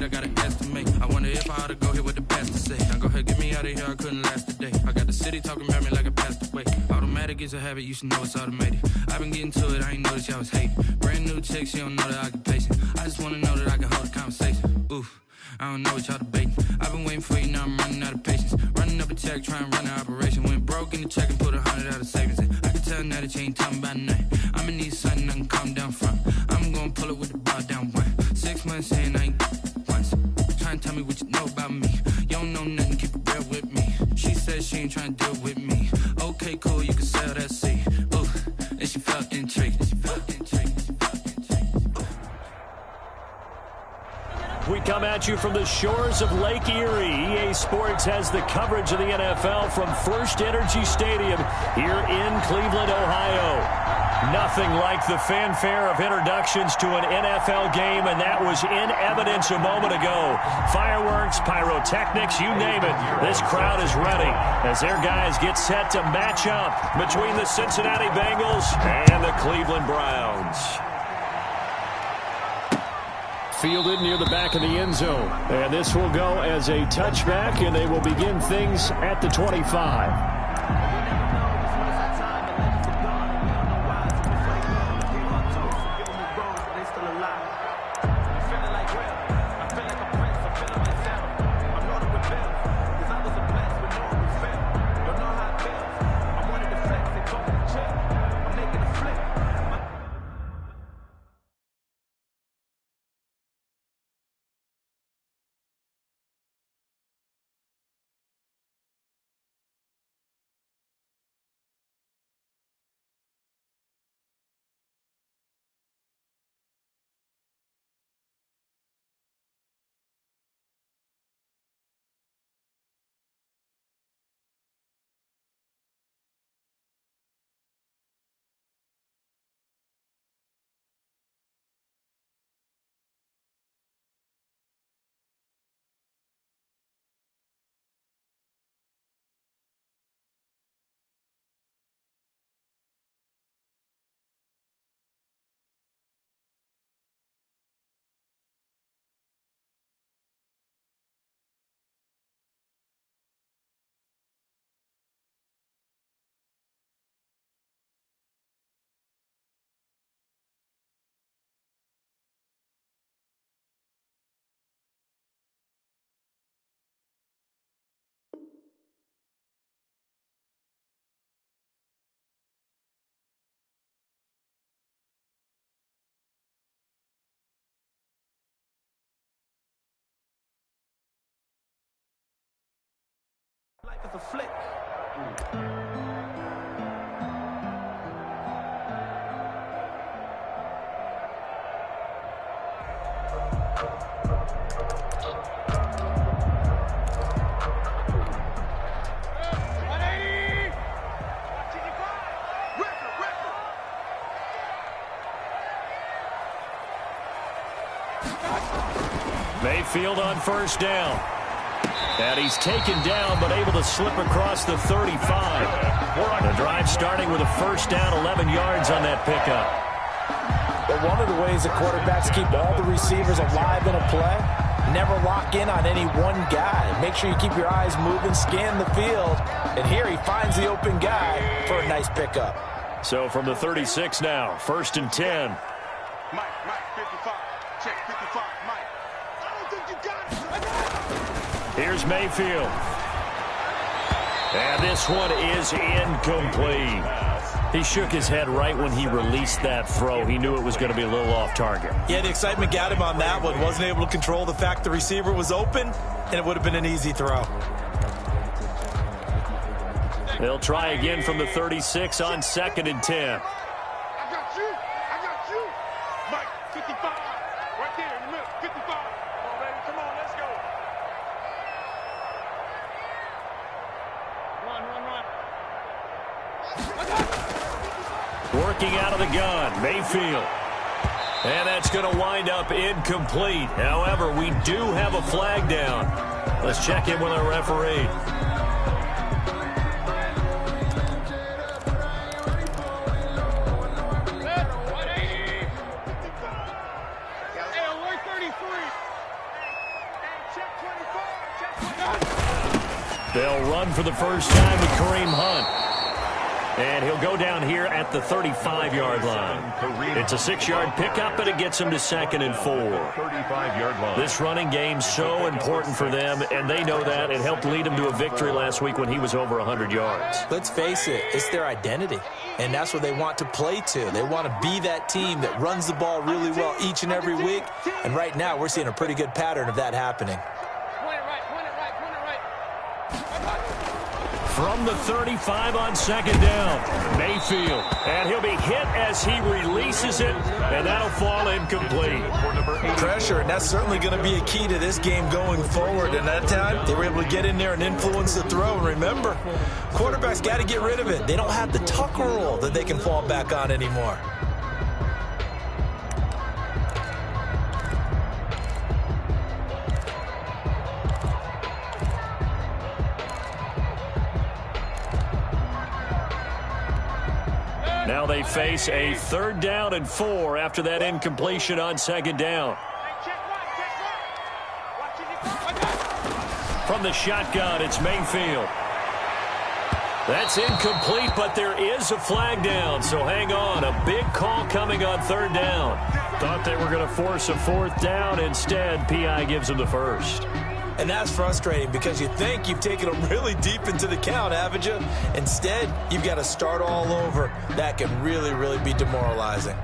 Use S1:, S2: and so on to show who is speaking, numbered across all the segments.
S1: I gotta estimate. I wonder if I ought to go here with the pastor say. Now go ahead, get me out of here, I couldn't last a day. I got the city talking about me like I passed away. Automatic is a habit, you should know it's automated. I've been getting to it, I ain't noticed y'all was hating. Brand new chick, she don't know the occupation. I just wanna know that I can hold a conversation. Oof, I don't know what y'all debating. I've been waiting for you, now I'm running out of patience. Running up a check, trying to run an operation. Went broke in the check and put 100 out of savings in. I can tell now that you ain't talking about nothing. I'ma need something I can calm down from. I'm gonna pull it with the bar down one. 6 months in, I ain't once. Trying to tell me what you know about me. You don't know nothing, keep it real with me. She said she ain't trying to deal with me. Okay, cool, you can sell that seat. Ooh, and she felt intrigued.
S2: We come at you from the shores of Lake Erie. EA Sports has the coverage of the NFL from First Energy Stadium here in Cleveland, Ohio. Nothing like the fanfare of introductions to an NFL game, and that was in evidence a moment ago. Fireworks, pyrotechnics, you name it. This crowd is ready as their guys get set to match up between the Cincinnati Bengals and the Cleveland Browns. Fielded near the back of the end zone. And this will go as a touchback, and they will begin things at the 25.
S3: Life is a flick.
S2: Mayfield on first down. And he's taken down, but able to slip across the 35. The drive starting with a first down, 11 yards on that pickup.
S3: But one of the ways that quarterbacks keep all the receivers alive in a play, never lock in on any one guy. Make sure you keep your eyes moving, scan the field. And here he finds the open guy for a nice pickup.
S2: So from the 36 now, first and 10.
S4: Mike, 55. Check 55, Mike. I don't think you got it.
S2: Here's Mayfield. And this one is incomplete. He shook his head right when he released that throw. He knew it was going to be a little off target.
S3: Yeah, the excitement got him on that one. Wasn't able to control the fact the receiver was open, and it would have been an easy throw.
S2: They'll try again from the 36 on second and 10.
S4: I got you. Mike, 55. Right there in the middle, 55. Come on, baby. Come on, let's go. Run.
S2: Working out of the gun, Mayfield. And that's going to wind up incomplete. However, we do have a flag down. Let's check in with our referee. They'll run for the first time with Kareem Hunt. And he'll go down here at the 35-yard line. It's a 6-yard pickup, but it gets him to 2nd and 4.
S5: 35-yard line.
S2: This running game's so important for them, and they know that. It helped lead him to a victory last week when he was over 100 yards.
S3: Let's face it, it's their identity, and that's what they want to play to. They want to be that team that runs the ball really well each and every week, and right now we're seeing a pretty good pattern of that happening.
S2: From the 35 on 2nd down, Mayfield. And he'll be hit as he releases it, and that'll fall incomplete.
S3: Pressure, and that's certainly going to be a key to this game going forward. And that time, they were able to get in there and influence the throw. And remember, quarterbacks got to get rid of it. They don't have the tuck rule that they can fall back on anymore.
S2: Now they face a 3rd down and 4 after that incompletion on 2nd down. From the shotgun, it's Mayfield. That's incomplete, but there is a flag down, so hang on. A big call coming on 3rd down. Thought they were going to force a 4th down. Instead, P.I. gives them the first.
S3: And that's frustrating because you think you've taken them really deep into the count, haven't you? Instead, you've got to start all over. That can really, really be demoralizing.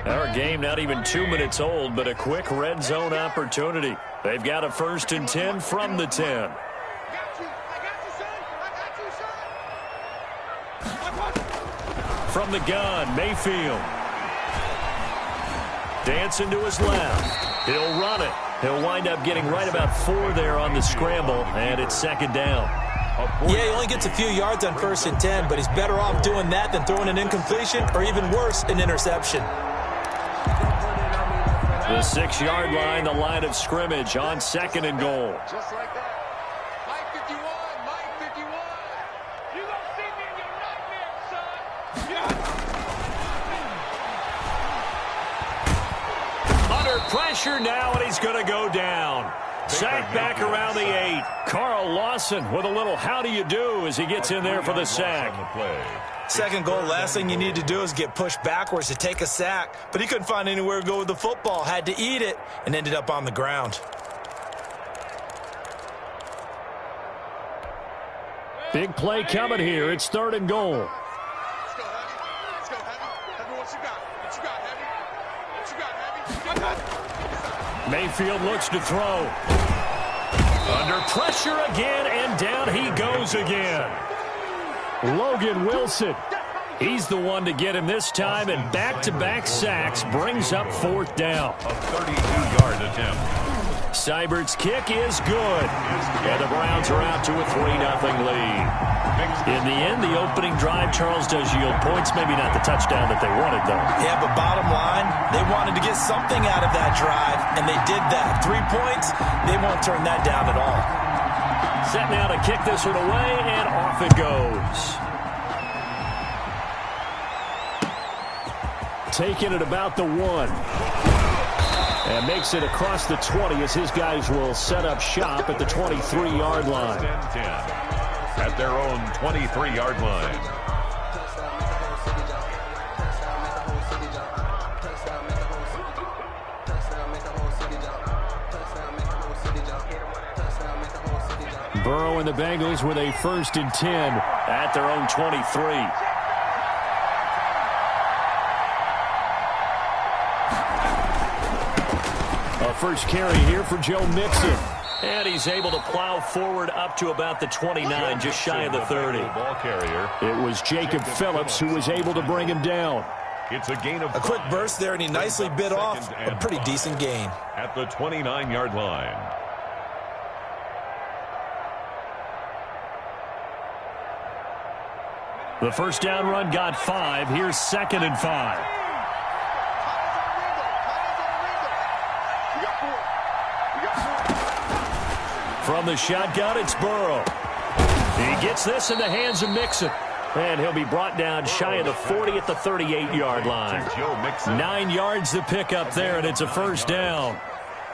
S2: Our game not even 2 minutes old, but a quick red zone opportunity. They've got a 1st and 10 from the 10. From the gun, Mayfield. Dancing to his left. He'll run it. He'll wind up getting right about 4 there on the scramble, and it's 2nd down.
S3: Yeah, he only gets a few yards on 1st and 10, but he's better off doing that than throwing an incompletion or even worse, an interception.
S2: The 6-yard line, the line of scrimmage on 2nd and goal.
S4: Just like that. Mike 51, Mike 51. You gonna see me in your nightmares, son. Yeah.
S2: Under pressure now, and he's going to go down. Sack back around the 8. Carl Lawson with a little how do you do as he gets in there for the sack.
S3: 2nd goal, last thing you need to do is get pushed backwards to take a sack. But he couldn't find anywhere to go with the football, had to eat it, and ended up on the ground.
S2: Big play coming here. It's 3rd and goal.
S4: Let's go, Heavy. Let's go, Heavy. Heavy, what you got? What you got, Heavy? What you got, Heavy?
S2: Mayfield looks to throw. Under pressure again, and down he goes again. Logan Wilson. He's the one to get him this time, and back-to-back sacks brings up 4th down.
S5: A 32-yard attempt.
S2: Seibert's kick is good. And the Browns are out to a 3-0 lead. In the end, the opening drive, Charles, does yield points. Maybe not the touchdown that they wanted, though.
S3: Yeah, but bottom line, they wanted to get something out of that drive, and they did that. 3 points, they won't turn that down at all.
S2: Set now to kick this one away, and off it goes. Taking it about the 1. And makes it across the 20 as his guys will set up shop at the 23-yard line.
S5: 10 at their own 23-yard line.
S2: Burrow and the Bengals with a 1st and 10 at their own 23. First carry here for Joe Mixon. And he's able to plow forward up to about the 29, just shy of the 30.
S5: Ball carrier.
S2: It was Jacob Phillips who was able to bring him down.
S5: It's a gain of
S3: a quick burst there, and he nicely bit off a pretty decent gain.
S5: At the 29-yard line.
S2: The first down run got 5. Here's 2nd and 5. From the shotgun, it's Burrow. He gets this in the hands of Mixon. And he'll be brought down shy of the 40 at the 38-yard line. 9 yards to pick up there, and it's a first down.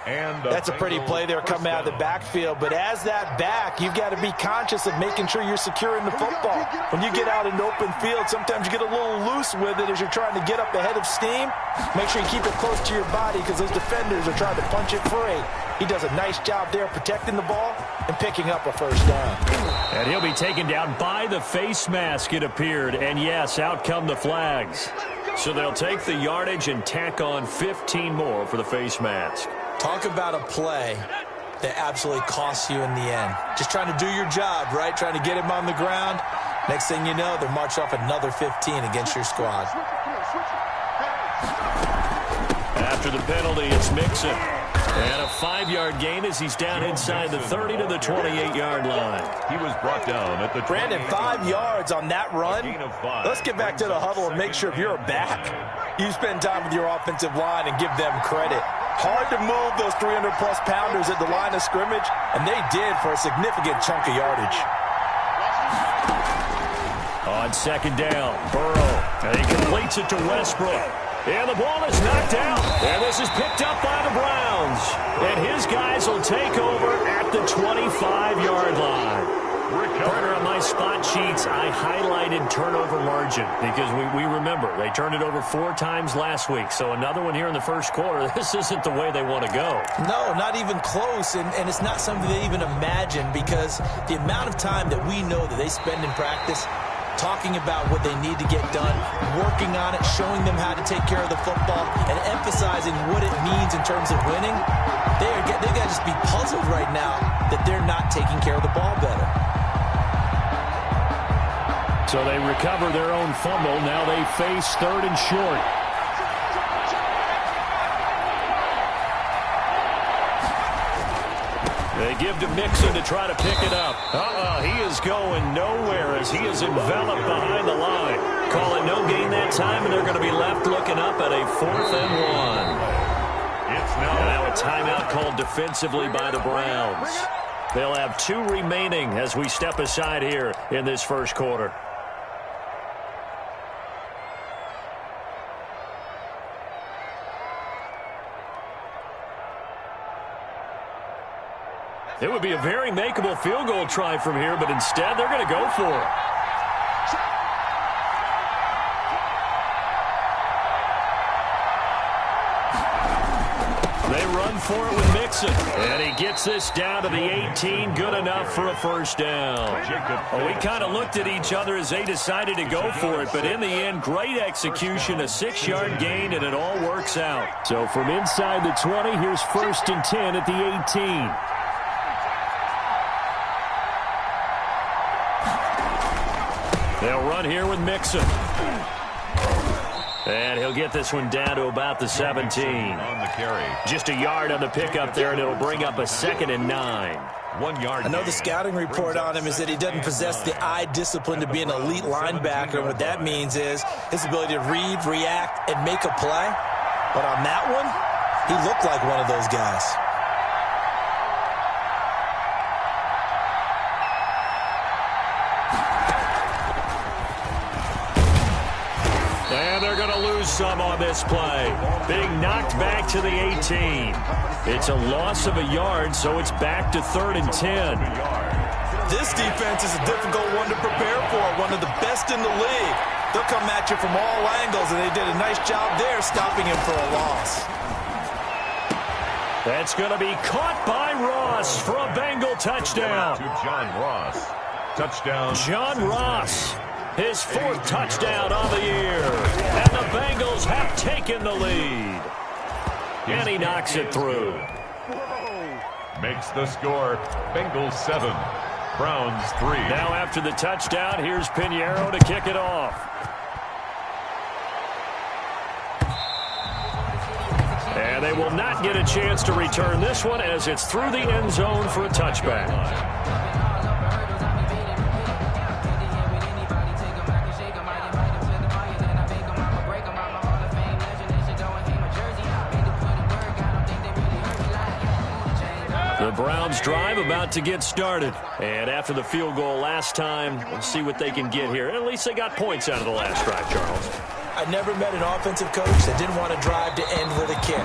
S3: That's a pretty play there coming out of the backfield. But as that back, you've got to be conscious of making sure you're securing the football. When you get out in open field, sometimes you get a little loose with it as you're trying to get up ahead of steam. Make sure you keep it close to your body because those defenders are trying to punch it free. He does a nice job there protecting the ball and picking up a first down.
S2: And he'll be taken down by the face mask, it appeared. And, yes, out come the flags. So they'll take the yardage and tack on 15 more for the face mask.
S3: Talk about a play that absolutely costs you in the end. Just trying to do your job, right? Trying to get him on the ground. Next thing you know, they're marching off another 15 against your squad.
S2: After the penalty, it's Mixon. And a 5-yard gain as he's down inside the 30 to the 28-yard line.
S5: He was brought down at the
S3: Brandon, 5 yards on that run. Let's get back to the huddle and make sure if you're a back, you spend time with your offensive line and give them credit. Hard to move those 300-plus pounders at the line of scrimmage, and they did for a significant chunk of yardage.
S2: On second down, Burrow. And he completes it to Westbrook. And the ball is knocked out. And this is picked up by the Browns. And his guys will take over at the 25-yard line. Partner, on my spot sheets, I highlighted turnover margin because we remember they turned it over 4 times last week. So another one here in the first quarter. This isn't the way they want to go.
S3: No, not even close. And it's not something they even imagine because the amount of time that we know that they spend in practice talking about what they need to get done, working on it, showing them how to take care of the football, and emphasizing what it means in terms of winning. They've got to just be puzzled right now that they're not taking care of the ball better.
S2: So they recover their own fumble. Now they face 3rd and short. They give to Mixon to try to pick it up. He is going nowhere as he is enveloped behind the line. Call it no gain that time, and they're going to be left looking up at a 4th and 1.
S5: It's
S2: now a timeout called defensively by the Browns. They'll have 2 remaining as we step aside here in this first quarter. It would be a very makeable field goal try from here, but instead they're going to go for it. They run for it with Mixon. And he gets this down to the 18. Good enough for a first down. Well, we kind of looked at each other as they decided to go for it, but in the end, great execution, a 6-yard gain, and it all works out. So from inside the 20, here's 1st and 10 at the 18. They'll run here with Mixon. And he'll get this one down to about the 17.
S5: On the carry.
S2: Just a yard on the pickup there, and it'll bring up a 2nd and 9.
S5: 1 yard.
S3: I know the scouting report on him is that he doesn't possess the eye discipline to be an elite linebacker. And what that means is his ability to read, react, and make a play. But on that one, he looked like one of those guys.
S2: And they're going to lose some on this play. Being knocked back to the 18. It's a loss of a yard, so it's back to 3rd and 10.
S3: This defense is a difficult one to prepare for, one of the best in the league. They'll come at you from all angles, and they did a nice job there stopping him for a loss.
S2: That's going to be caught by Ross for a Bengal touchdown.
S5: To John Ross. Touchdown.
S2: John Ross. His 4th touchdown on the year. And the Bengals have taken the lead. And he knocks it through.
S5: Makes the score. Bengals 7. Browns 3.
S2: Now after the touchdown, here's Pinheiro to kick it off. And they will not get a chance to return this one as it's through the end zone for a touchback. The Browns drive about to get started. And after the field goal last time, we'll see what they can get here. At least they got points out of the last drive, Charles.
S3: I never met an offensive coach that didn't want to drive to end with a kick.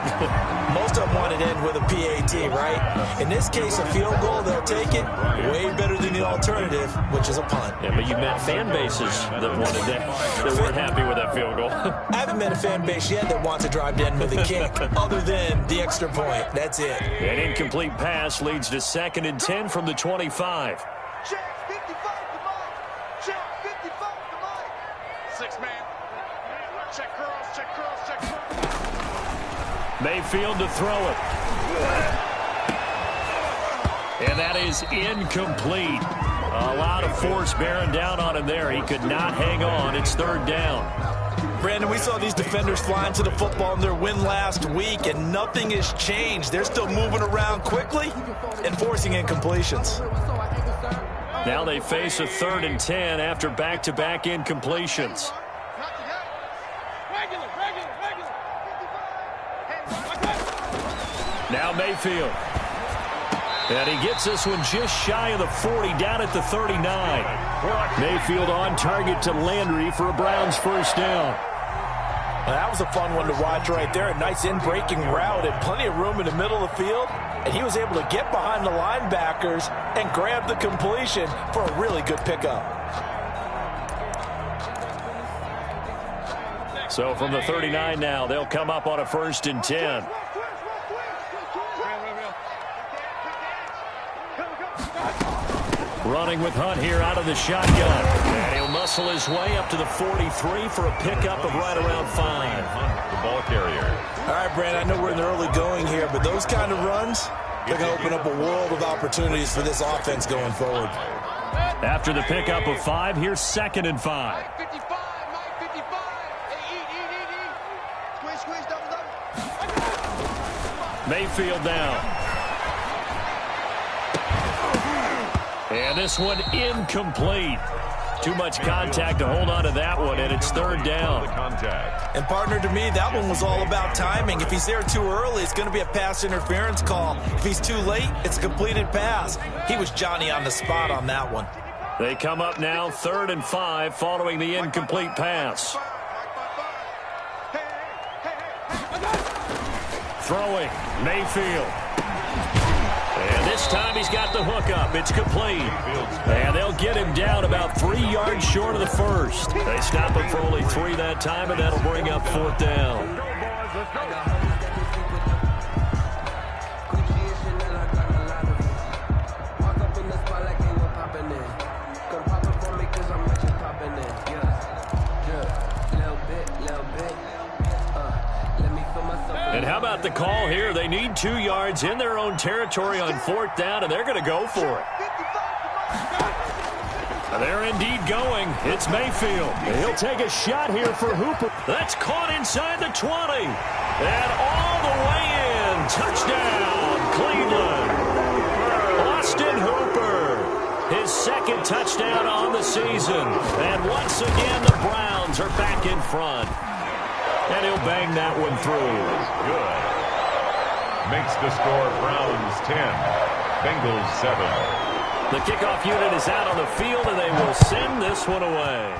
S3: Most of them wanted to end with a PAT, right? In this case, a field goal, they'll take it. Way better than the alternative, which is a punt.
S2: Yeah, but you met fan bases that wanted that weren't happy with that field goal.
S3: I haven't met a fan base yet that wants to drive to end with a kick, other than the extra point. That's it.
S2: An incomplete pass leads to 2nd and 10 from the 25.
S4: Check 55 to Mike. Check 55 to Mike. 6 man. Check curls, check curls, check curls.
S2: Mayfield to throw it. And that is incomplete. A lot of force bearing down on him there. He could not hang on. It's 3rd down.
S3: Brandon, we saw these defenders flying to the football in their win last week, and nothing has changed. They're still moving around quickly and forcing incompletions.
S2: Now they face a 3rd and 10 after back-to-back incompletions. Now Mayfield. And he gets this one just shy of the 40, down at the 39. Mayfield on target to Landry for a Browns first down.
S3: Well, that was a fun one to watch right there. A nice in-breaking route and plenty of room in the middle of the field. And he was able to get behind the linebackers and grab the completion for a really good pickup.
S2: So from the 39 now, they'll come up on a 1st and 10. Running with Hunt here out of the shotgun. And he'll muscle his way up to the 43 for a pickup of right around 5.
S5: Hunt, the ball carrier.
S3: All right, Brandon, I know we're in the early going here, but those kind of runs, they're going to open up a world of opportunities for this offense going forward.
S2: After the pickup of 5, here's 2nd and 5.
S4: Mike 55, Mike 55. Hey, eat. Squish, double.
S2: Mayfield down. And this one incomplete. Too much contact to hold on to that one, and it's 3rd down.
S3: And partner, to me, that one was all about timing. If he's there too early, it's going to be a pass interference call. If he's too late, it's a completed pass. He was Johnny on the spot on that one.
S2: They come up now 3rd and 5 following the incomplete pass. Throwing, Mayfield. And this time he's got the hook up. It's complete. And they'll get him down about 3 yards short of the 1st. They stop him for only 3 that time, and that'll bring up 4th down. And how about the call here? They need 2 yards in their own territory on 4th down, and they're going to go for it. They're indeed going. It's Mayfield. He'll take a shot here for Hooper. That's caught inside the 20. And all the way in. Touchdown, Cleveland. Austin Hooper. His 2nd touchdown on the season. And once again, the Browns are back in front. And he'll bang that one through.
S5: Good. Makes the score Browns 10, Bengals 7.
S2: The kickoff unit is out on the field, and they will send this one away.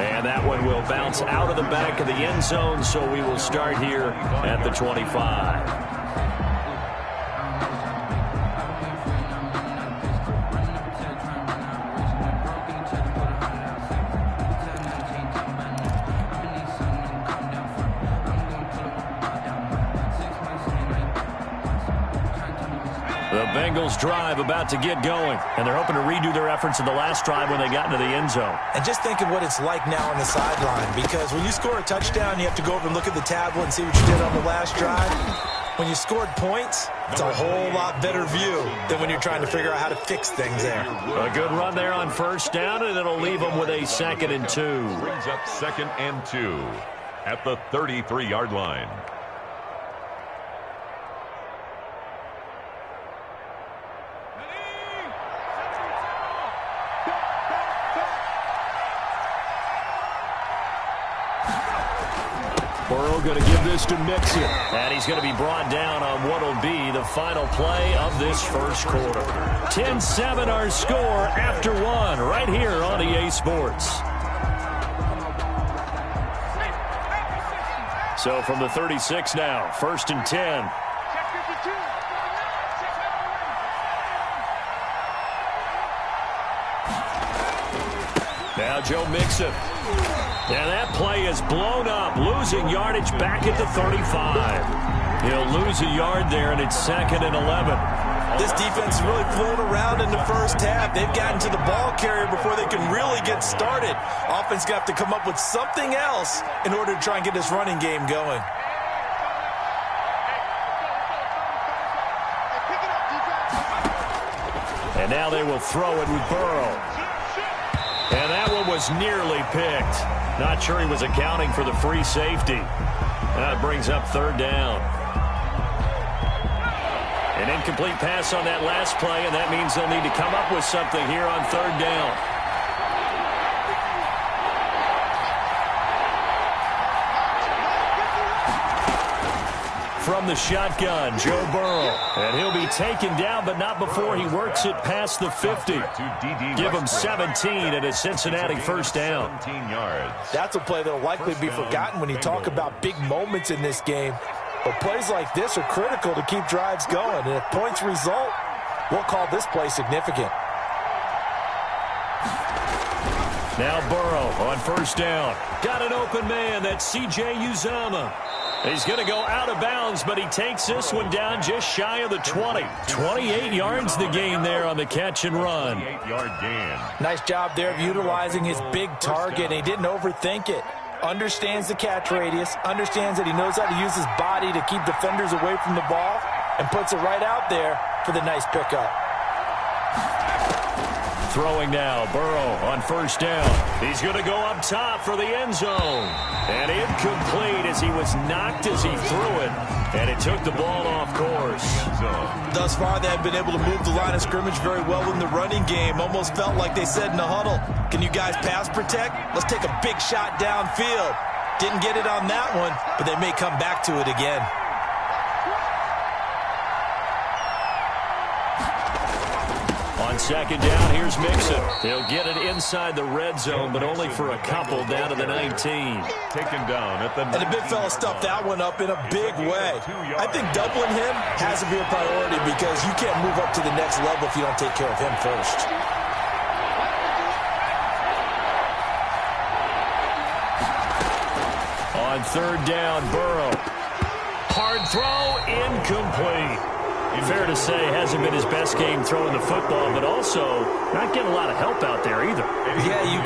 S2: And that one will bounce out of the back of the end zone, so we will start here at the 25. The Bengals drive about to get going, and they're hoping to redo their efforts in the last drive when they got into the end zone.
S3: And just think of what it's like now on the sideline, because when you score a touchdown, you have to go over and look at the tablet and see what you did on the last drive. When you scored points, it's a whole lot better view than when you're trying to figure out how to fix things there.
S2: A good run there on 1st down, and it'll leave them with a 2nd and 2.
S5: Brings up 2nd and 2 at the 33-yard line.
S2: Burrow going to give this to Mixon. And he's going to be brought down on what will be the final play of this first quarter. 10-7 our score after one right here on EA Sports. So from the 36 now, 1st and 10. Now Joe Mixon. And that play is blown up, losing yardage back at the 35. He'll lose a yard there, and it's 2nd and 11.
S3: This defense is really flown around in the first half. They've gotten to the ball carrier before they can really get started. Offense got to come up with something else in order to try and get this running game going.
S2: And now they will throw it with Burrow. And that one was nearly picked. Not sure he was accounting for the free safety. That brings up 3rd down. An incomplete pass on that last play, and that means they'll need to come up with something here on 3rd down. From the shotgun, Joe Burrow. And he'll be taken down, but not before he works it past the 50. Give him 17 and a Cincinnati 1st down.
S3: That's a play that will likely be forgotten when you talk about big moments in this game. But plays like this are critical to keep drives going. And if points result, we'll call this play significant.
S2: Now Burrow on 1st down. Got an open man. That's C.J. Uzomah. He's going to go out of bounds, but he takes this one down just shy of the 20. 28 yards the gain there on the catch and run.
S5: 28-yard gain.
S3: Nice job there of utilizing his big target, and he didn't overthink it. Understands the catch radius, understands that he knows how to use his body to keep defenders away from the ball, and puts it right out there for the nice pickup.
S2: Throwing now, Burrow on 1st down. He's going to go up top for the end zone. And incomplete as he was knocked as he threw it. And it took the ball off course.
S3: Thus far, they have been able to move the line of scrimmage very well in the running game. Almost felt like they said in the huddle, can you guys pass protect? Let's take a big shot downfield. Didn't get it on that one, but they may come back to it again.
S2: On 2nd down, here's Mixon. He'll get it inside the red zone, but only for a couple down to the 19.
S5: Taken down at the 19.
S3: And the big fella stuffed that one up in a big way. I think doubling him has to be a priority because you can't move up to the next level if you don't take care of him first.
S2: On 3rd down, Burrow. Hard throw, incomplete. Fair to say, hasn't been his best game throwing the football, but also not getting a lot of help out there either.
S3: Yeah, you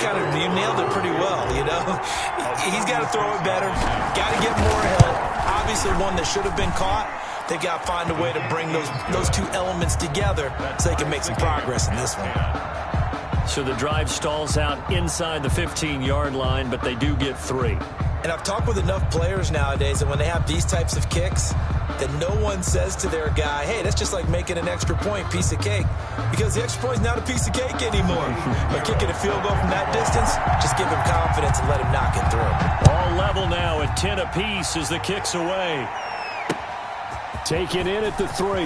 S3: nailed it pretty well, you know. He's got to throw it better, got to get more help. Obviously one that should have been caught. They've got to find a way to bring those two elements together so they can make some progress in this one.
S2: So the drive stalls out inside the 15-yard line, but they do get 3.
S3: And I've talked with enough players nowadays that when they have these types of kicks, that no one says to their guy, hey, that's just like making an extra point, piece of cake. Because the extra point is not a piece of cake anymore. But kicking a field goal from that distance, just give him confidence and let him knock it through.
S2: All level now at 10 apiece as the kick's away. Taken in at the 3.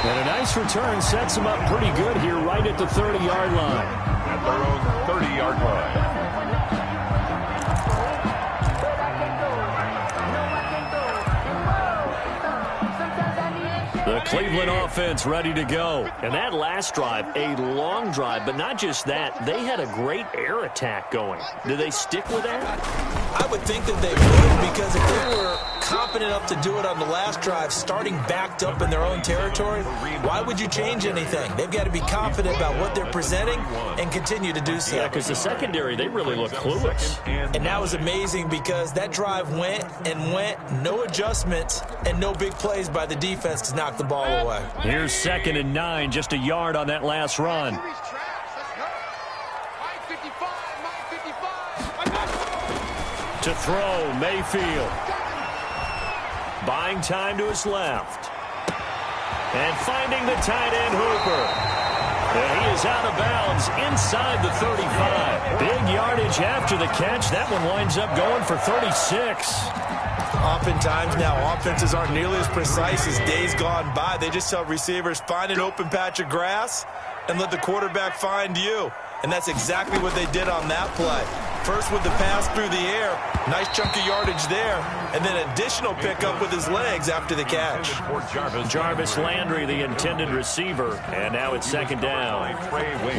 S2: And a nice return sets him up pretty good here right at the 30-yard line.
S5: At their own 30-yard line. The
S2: Cleveland offense ready to go. And that last drive, a long drive, but not just that. They had a great air attack going. Do they stick with that?
S3: I would think that they would, because if they were competent enough to do it on the last drive, starting backed up in their own territory, why would you change anything? They've got to be confident about what they're presenting and continue to do so.
S2: Yeah, because the secondary, they really look clueless.
S3: And that was amazing because that drive went and went, no adjustments and no big plays by the defense to knock the ball away.
S2: Here's 2nd and 9, just a yard on that last run. To throw, Mayfield. Buying time to his left. And finding the tight end, Hooper. And he is out of bounds inside the 35. Big yardage after the catch. That one winds up going for 36.
S3: Oftentimes now, offenses aren't nearly as precise as days gone by. They just tell receivers, find an open patch of grass and let the quarterback find you. And that's exactly what they did on that play. First with the pass through the air, nice chunk of yardage there, and then additional pickup with his legs after the catch.
S2: Jarvis Landry, the intended receiver, and now it's second down.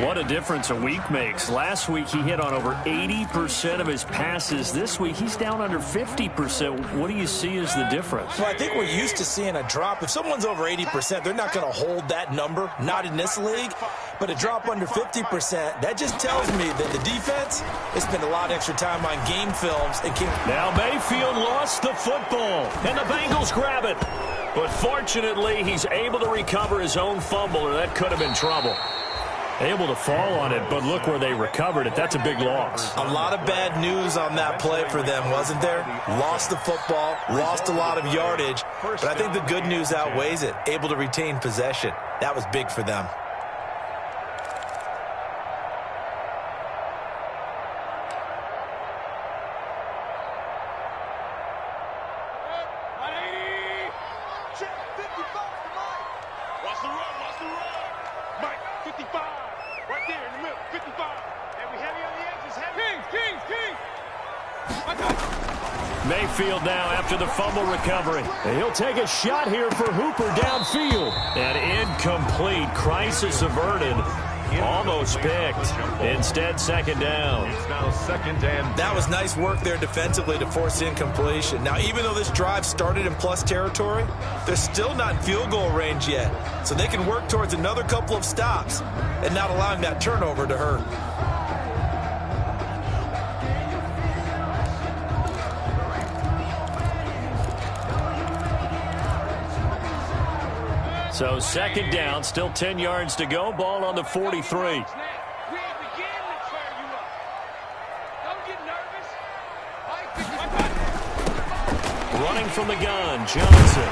S2: What a difference a week makes. Last week he hit on over 80% of his passes. This week he's down under 50%. What do you see as the difference?
S3: Well, I think we're used to seeing a drop. If someone's over 80%, they're not going to hold that number, not in this league. But a drop under 50%, that just tells me that the defense has spent a lot of extra time on game films. And
S2: now Mayfield lost the football, and the Bengals grab it. But fortunately, he's able to recover his own fumble, or that could have been trouble. Able to fall on it, but look where they recovered it. That's a big loss.
S3: A lot of bad news on that play for them, wasn't there? Lost the football, lost a lot of yardage, but I think the good news outweighs it. Able to retain possession. That was big for them.
S2: Mayfield now after the fumble recovery. And he'll take a shot here for Hooper downfield. And incomplete. Crisis averted. Almost picked. Instead, second down.
S5: It's now second and...
S3: That was nice work there defensively to force incompletion. Now, even though this drive started in plus territory, they're still not in field goal range yet. So they can work towards another couple of stops and not allowing that turnover to hurt.
S2: So second down, still 10 yards to go. Ball on the 43. Running from the gun, Johnson.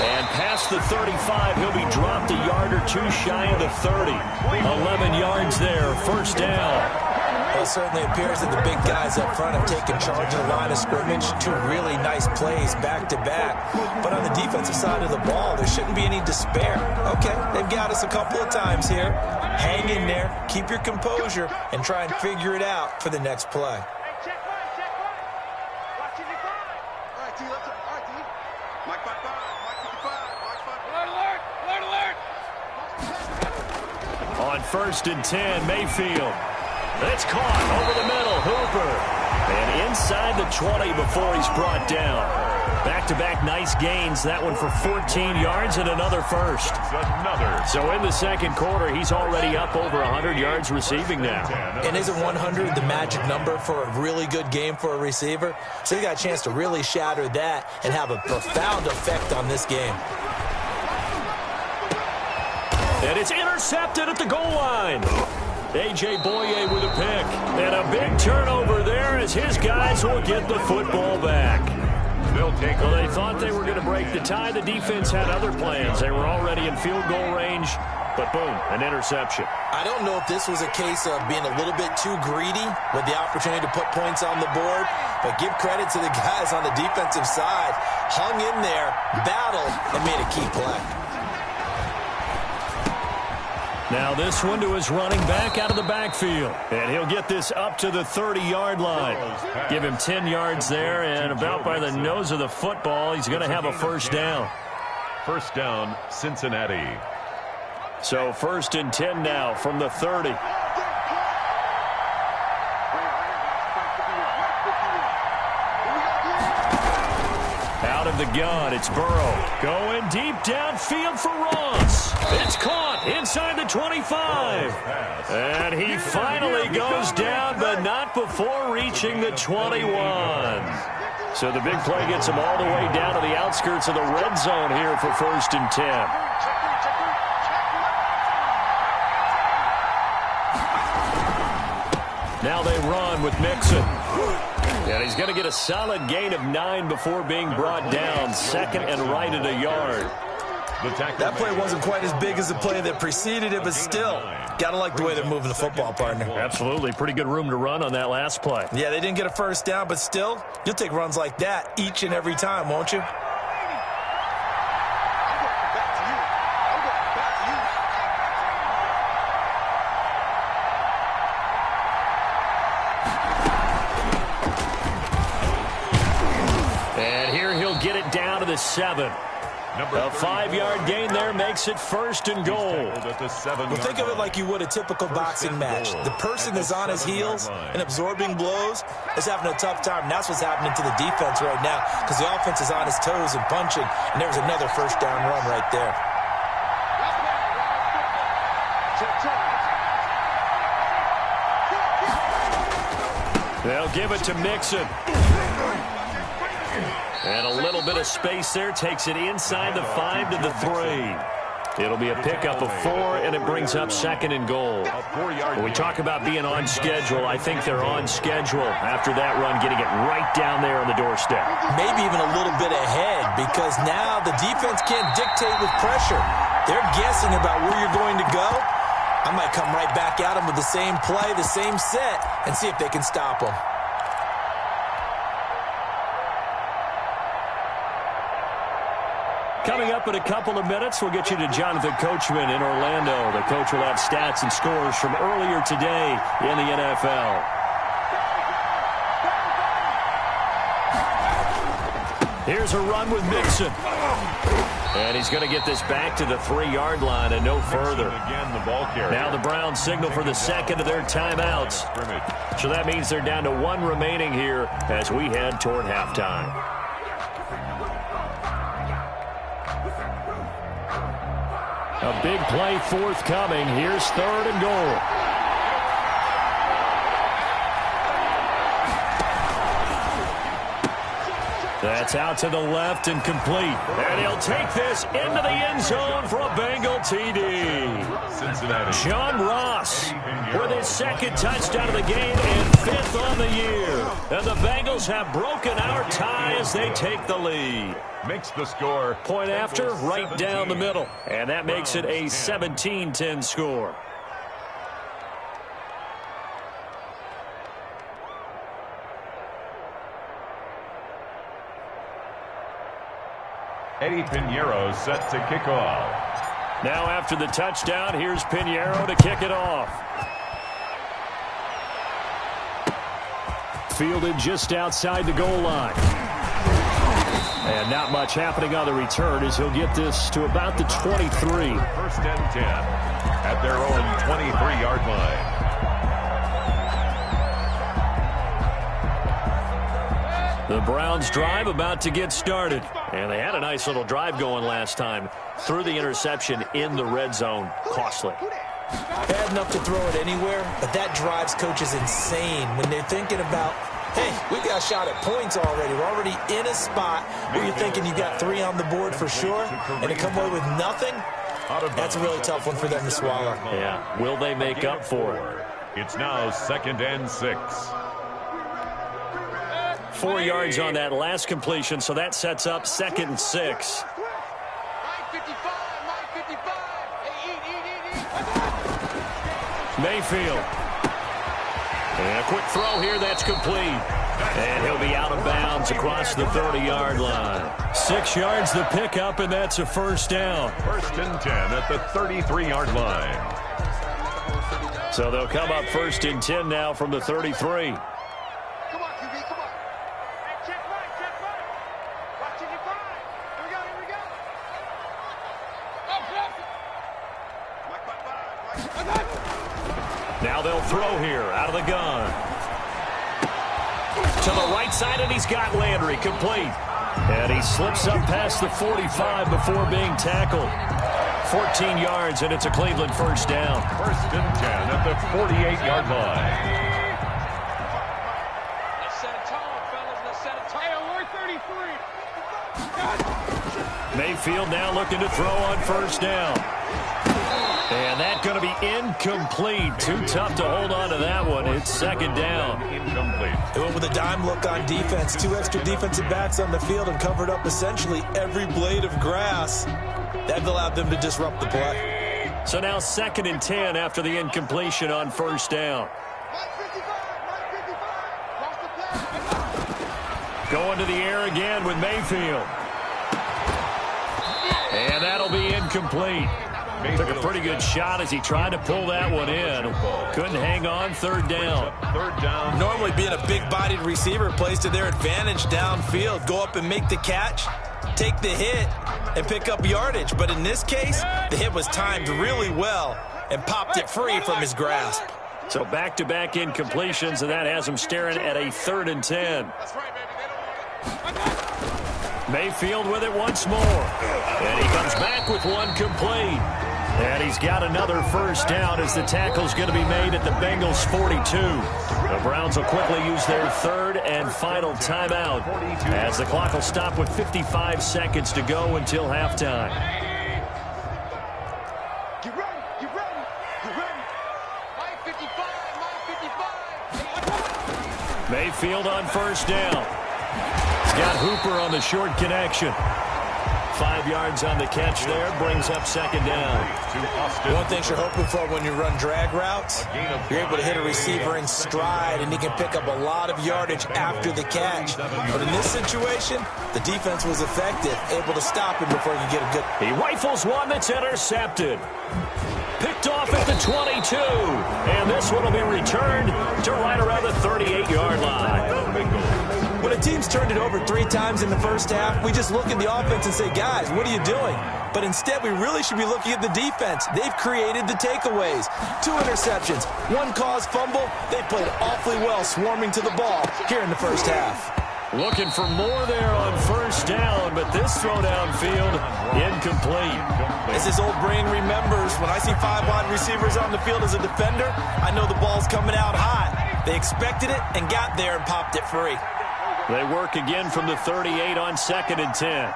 S2: And past the 35, he'll be dropped a yard or two shy of the 30. 11 yards there, first down.
S3: Well, it certainly appears that the big guys up front have taken charge of the line of scrimmage. Two really nice plays back-to-back. But on the defensive side of the ball, there shouldn't be any despair. Okay, they've got us a couple of times here. Hang in there, keep your composure, and try and figure it out for the next play.
S4: Check one. Watching the clock. All right, T, let's go. All right, T. Mike 55, Mike 55, Mike 55. Alert.
S2: On first and 10, Mayfield. It's caught over the middle, Hooper. And inside the 20 before he's brought down. Back-to-back nice gains. That one for 14 yards and another first. So in the second quarter, he's already up over 100 yards receiving now.
S3: And isn't 100 the magic number for a really good game for a receiver? So he got a chance to really shatter that and have a profound effect on this game.
S2: And it's intercepted at the goal line. A.J. Boye with a pick. And a big turnover there as his guys will get the football back. Well, they thought they were going to break the tie. The defense had other plans. They were already in field goal range, but boom, an interception.
S3: I don't know if this was a case of being a little bit too greedy with the opportunity to put points on the board, but give credit to the guys on the defensive side. Hung in there, battled, and made a key play.
S2: Now this one to his running back out of the backfield. And he'll get this up to the 30-yard line. Give him 10 yards there, and about by the nose of the football, he's going to have a first down.
S5: First down, Cincinnati.
S2: So first and 10 now from the 30. Out of the gun, it's Burrow. Going deep downfield for Ross. It's caught inside the 25. And he finally goes down, but not before reaching the 21. So the big play gets him all the way down to the outskirts of the red zone here for first and 10. Now they run with Mixon. And he's going to get a solid gain of 9 before being brought down. Second and right at a yard.
S3: That play wasn't quite as big as the play that preceded it, but still, Gotta like the way they're moving the football, partner.
S2: Absolutely. Pretty good room to run on that last play.
S3: Yeah, they didn't get a first down, but still, you'll take runs like that each and every time, won't you?
S2: And here he'll get it down to the 7. A 5-yard gain there makes it first and goal.
S3: Well, think of it like you would a typical boxing match. The person that's on his heels and absorbing blows is having a tough time. And that's what's happening to the defense right now because the offense is on his toes and punching. And there's another first down run right there.
S2: They'll give it to Mixon. And a little bit of space there takes it inside the 5 to the 3. It'll be a pickup of 4, and it brings up second and goal. When we talk about being on schedule, I think they're on schedule after that run, getting it right down there on the doorstep.
S3: Maybe even a little bit ahead because now the defense can't dictate with pressure. They're guessing about where you're going to go. I might come right back at them with the same play, the same set, and see if they can stop them.
S2: Coming up in a couple of minutes, we'll get you to Jonathan Coachman in Orlando. The coach will have stats and scores from earlier today in the NFL. Here's a run with Mixon. And he's going to get this back to the 3-yard line and no further. Now the Browns signal for the second of their timeouts. So that means they're down to 1 remaining here as we head toward halftime. A big play forthcoming. Here's 3rd and goal. That's out to the left and complete. And he'll take this into the end zone for a Bengal TD. Cincinnati. John Ross with his 2nd touchdown of the game and 5th on the year. And the Bengals have broken our tie as they take the lead.
S5: Makes the score.
S2: Point after, right down the middle. And that makes it a 17-10 score.
S5: Eddie Pinheiro set to kick off.
S2: Now after the touchdown, here's Pinheiro to kick it off. Fielded just outside the goal line. And not much happening on the return as he'll get this to about the 23.
S5: 1st and 10 at their own 23-yard line.
S2: The Browns drive about to get started. And they had a nice little drive going last time. Threw the interception in the red zone. Costly.
S3: Bad enough to throw it anywhere, but that drives coaches insane when they're thinking about, hey, we've got a shot at points already. We're already in a spot where you're thinking you got 3 on the board for sure, and to come away with nothing, that's a really tough one for them to swallow.
S2: Yeah. Will they make up for it?
S5: It's now 2nd and 6.
S2: 4 yards on that last completion, so that sets up 2nd and 6. Mayfield. And a quick throw here, that's complete. And he'll be out of bounds across the 30-yard line. 6 yards the pickup, and that's a 1st down.
S5: 1st and 10 at the 33-yard line.
S2: So they'll come up 1st and 10 now from the 33. Now they'll throw here out of the gun. To the right side, and he's got Landry complete. And he slips up past the 45 before being tackled. 14 yards, and it's a Cleveland 1st down.
S5: 1st and 10 at the 48-yard line.
S2: Mayfield now looking to throw on 1st down. And that's going to be incomplete. Too tough to hold on to that one. It's 2nd down.
S5: Incomplete.
S3: They went with a dime look on defense. 2 extra defensive backs on the field and covered up essentially every blade of grass. That allowed them to disrupt the play.
S2: So now 2nd and 10 after the incompletion on first down. Going to the air again with Mayfield. And that'll be incomplete. Took a pretty good shot as he tried to pull that one in. Couldn't hang on. 3rd down.
S5: 3rd down.
S3: Normally being a big-bodied receiver plays to their advantage downfield. Go up and make the catch, take the hit, and pick up yardage. But in this case, the hit was timed really well and popped it free from his grasp.
S2: So back-to-back incompletions, and that has him staring at a 3rd and 10. Mayfield with it once more. And he comes back with one complete. And he's got another first down as the tackle's going to be made at the Bengals 42. The Browns will quickly use their 3rd and final timeout as the clock will stop with 55 seconds to go until halftime.
S4: Get ready, get ready, get ready. My 55, my 55.
S2: Mayfield on first down. He's got Hooper on the short connection. 5 yards on the catch there, brings up 2nd down.
S3: One thing you're hoping for when you run drag routes, you're able to hit a receiver in stride, and he can pick up a lot of yardage after the catch. But in this situation, the defense was effective, able to stop him before he could get a good...
S2: He rifles one that's intercepted. Picked off at the 22. And this one will be returned to right around the 38-yard line.
S3: When a team's turned it over 3 times in the first half, we just look at the offense and say, guys, what are you doing? But instead, we really should be looking at the defense. They've created the takeaways. 2 interceptions, 1 caused fumble. They played awfully well swarming to the ball here in the first half.
S2: Looking for more there on first down, but this throw downfield incomplete.
S3: As his old brain remembers, when I see 5 wide receivers on the field as a defender, I know the ball's coming out hot. They expected it and got there and popped it free.
S2: They work again from the 38 on 2nd and 10.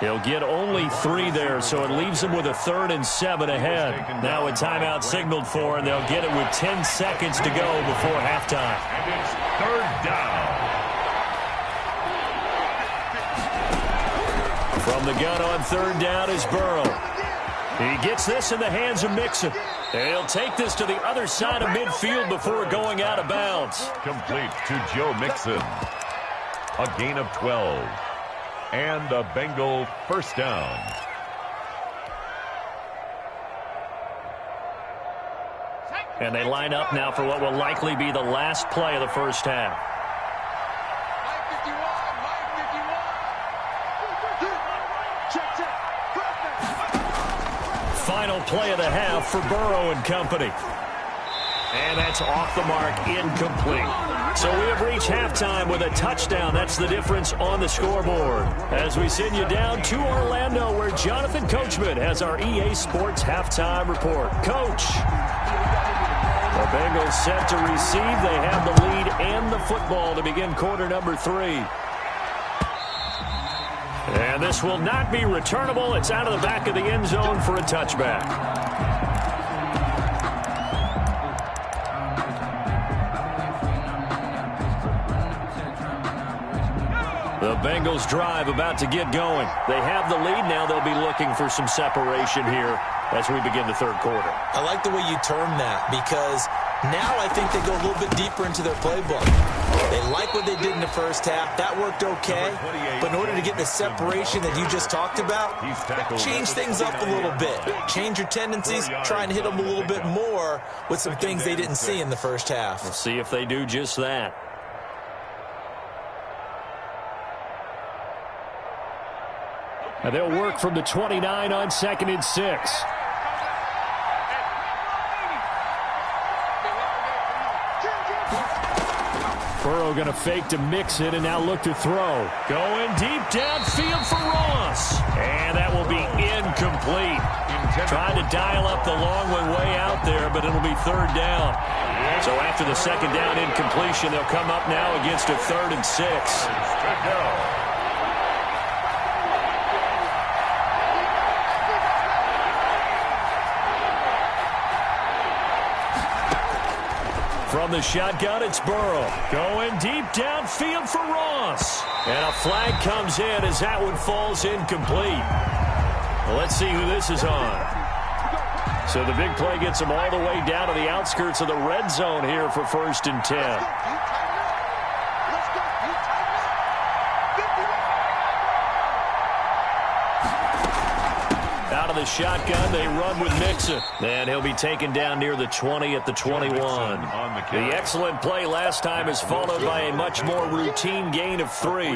S2: He'll get only 3 there, so it leaves him with a 3rd and 7 ahead. Now a timeout signaled for, and they'll get it with 10 seconds to go before halftime.
S5: And it's 3rd down.
S2: From the gun on 3rd down is Burrow. He gets this in the hands of Mixon. And he'll take this to the other side of midfield before going out of bounds.
S5: Complete to Joe Mixon. A gain of 12. And a Bengal first down.
S2: And they line up now for what will likely be the last play of the first half. Final play of the half for Burrow and company. And that's off the mark, incomplete. So we have reached halftime with a touchdown. That's the difference on the scoreboard. As we send you down to Orlando, where Jonathan Coachman has our EA Sports halftime report. Coach. The Bengals set to receive. They have the lead and the football to begin quarter number 3. And this will not be returnable. It's out of the back of the end zone for a touchback. The Bengals drive about to get going. They have the lead now. They'll be looking for some separation here as we begin the 3rd quarter.
S3: I like the way you term that, because now I think they go a little bit deeper into their playbook. They like what they did in the first half. That worked okay. But in order to get the separation that you just talked about, change things up a little bit. Change your tendencies, try and hit them a little bit more with some things they didn't see in the first half.
S2: We'll see if they do just that. And they'll work from the 29 on 2nd and 6. Burrow going to fake to mix it and now look to throw. Going deep downfield for Ross. And that will be incomplete. Trying to dial up the long one way out there, but it'll be 3rd down. So after the 2nd down incompletion, they'll come up now against a 3rd and 6. From From the shotgun, it's Burrow. Going deep downfield for Ross. And a flag comes in as that one falls incomplete. Well, let's see who this is on. So the big play gets them all the way down to the outskirts of the red zone here for 1st and 10. Out of the shotgun, they run with Mixon. And he'll be taken down near the 20 at the 21. The excellent play last time is followed by a much more routine gain of 3.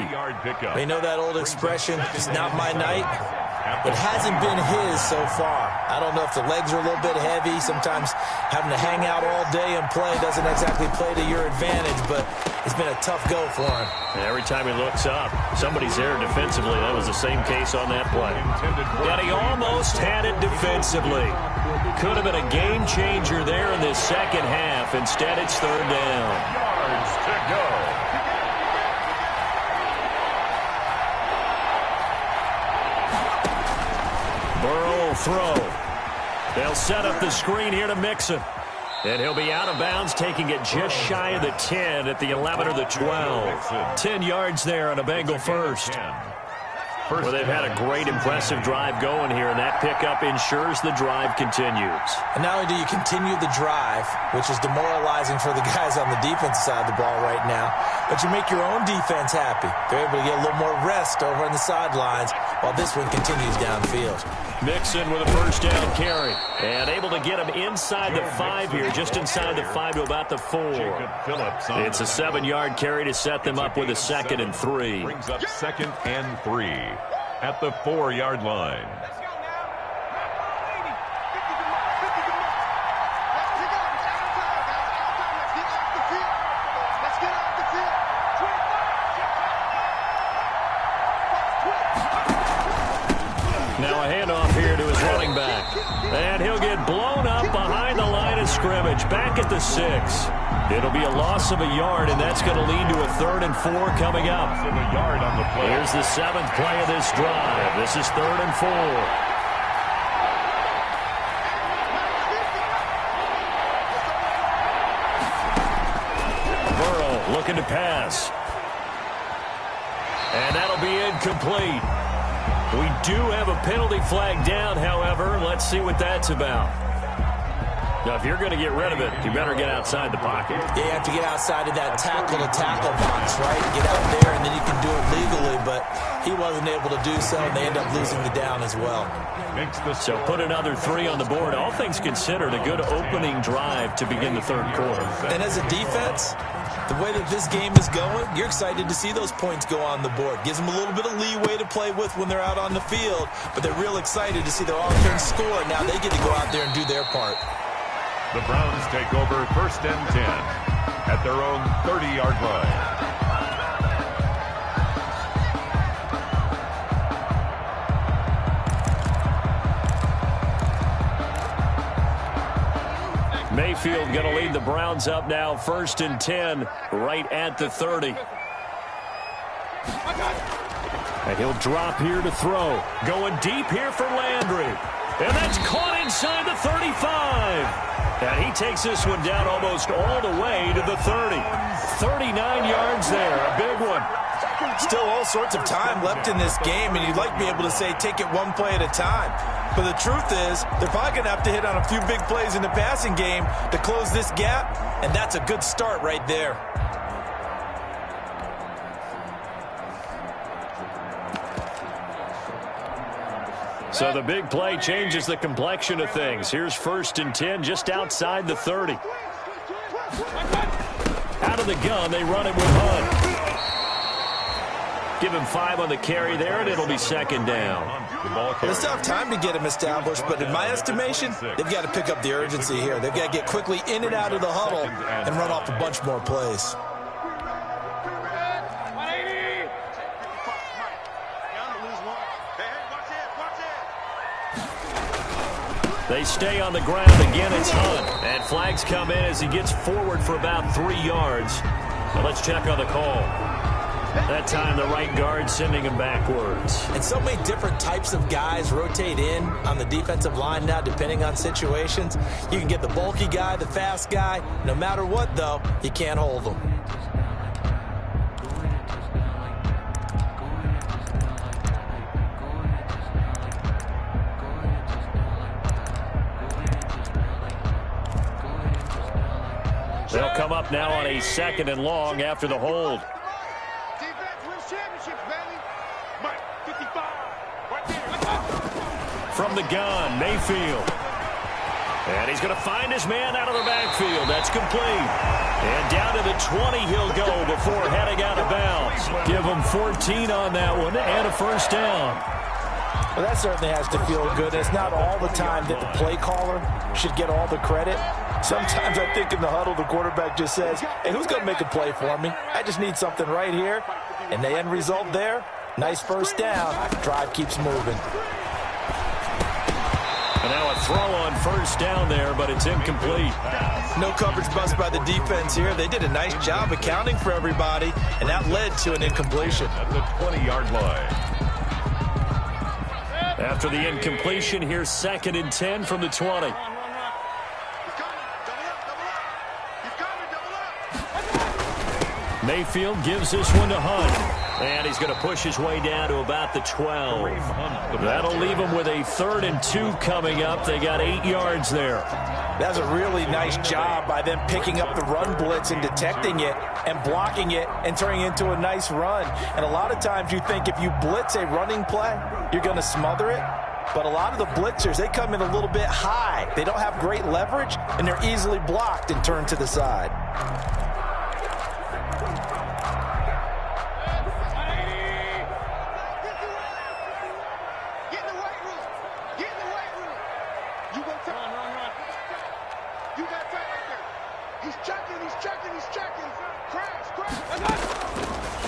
S3: They know that old expression, it's not my night. It hasn't been his so far. I don't know if the legs are a little bit heavy. Sometimes having to hang out all day and play doesn't exactly play to your advantage, but it's been a tough go for him.
S2: And every time he looks up, somebody's there defensively. That was the same case on that play. But he almost had it defensively. Could have been a game changer there in this second half. Instead, it's 3rd down.
S5: Yards to go.
S2: Burrow will throw. They'll set up the screen here to Mixon. And he'll be out of bounds, taking it just shy of the 10 at the 11 or the 12. 10 yards there on a Bengal first. Well, they've had a great, impressive drive going here, and that pickup ensures the drive continues.
S3: And not only do you continue the drive, which is demoralizing for the guys on the defensive side of the ball right now, but you make your own defense happy. They're able to get a little more rest over on the sidelines while this one continues downfield.
S2: Mixon with a 1st down carry. And able to get him inside the 5 here, just inside the 5 to about the 4. It's a 7-yard carry to set them up with a 2nd and 3.
S5: Brings up 2nd and 3 at the 4-yard line.
S2: Now a handoff here to his running back. And he'll get blown up behind the line of scrimmage, back at the 6. It'll be a loss of a yard, and that's going to lead to a 3rd and 4 coming up. Here's the 7th play of this drive. This is 3rd and 4. Burrow looking to pass. And that'll be incomplete. We do have a penalty flag down, however. Let's see what that's about. Now, if you're going to get rid of it, you better get outside the pocket.
S3: Yeah, you have to get outside of that tackle-to-tackle box, right? Get out there, and then you can do it legally, but he wasn't able to do so, and they end up losing the down as well.
S2: So put another 3 on the board. All things considered, a good opening drive to begin the 3rd quarter.
S3: And as a defense, the way that this game is going, you're excited to see those points go on the board. Gives them a little bit of leeway to play with when they're out on the field, but they're real excited to see their offense score. Now they get to go out there and do their part.
S5: The Browns take over 1st and 10 at their own 30-yard line.
S2: Mayfield going to lead the Browns up now, 1st and 10, right at the 30. And he'll drop here to throw. Going deep here for Landry. And that's caught inside the 35. And he takes this one down almost all the way to the 30. 39 yards there, a big one.
S3: Still all sorts of time left in this game, and you'd like to be able to say take it one play at a time. But the truth is, they're probably going to have to hit on a few big plays in the passing game to close this gap, and that's a good start right there.
S2: So the big play changes the complexion of things. Here's 1st and 10 just outside the 30. Out of the gun, they run it with Hunt. Give him 5 on the carry there, and it'll be 2nd down.
S3: They still have time to get him established, but in my estimation, they've got to pick up the urgency here. They've got to get quickly in and out of the huddle and run off a bunch more plays.
S2: They stay on the ground. Again, it's Hunt. And flags come in as he gets forward for about 3 yards. Now let's check on the call. That time the right guard sending him backwards.
S3: And so many different types of guys rotate in on the defensive line now, depending on situations. You can get the bulky guy, the fast guy. No matter what, though, you can't hold them.
S2: They'll come up now on a 2nd and long after the hold. From the gun, Mayfield. And he's going to find his man out of the backfield. That's complete. And down to the 20 he'll go before heading out of bounds. Give him 14 on that one and a first down.
S3: Well, that certainly has to feel good. It's not all the time that the play caller should get all the credit. Sometimes I think in the huddle, the quarterback just says, hey, who's going to make a play for me? I just need something right here. And the end result there, nice first down. Drive keeps moving.
S2: And now a throw on first down there, but it's incomplete.
S3: No coverage bust by the defense here. They did a nice job accounting for everybody, and that led to an incompletion.
S5: At the 20-yard line.
S2: After the incompletion, here's 2nd and 10 from the 20. Mayfield gives this one to Hunt. And he's going to push his way down to about the 12. That'll leave him with a 3rd and 2 coming up. They got 8 yards there.
S3: That's a really nice job by them picking up the run blitz and detecting it and blocking it and turning it into a nice run. And a lot of times you think if you blitz a running play, you're going to smother it. But a lot of the blitzers, they come in a little bit high. They don't have great leverage, and they're easily blocked and turned to the side.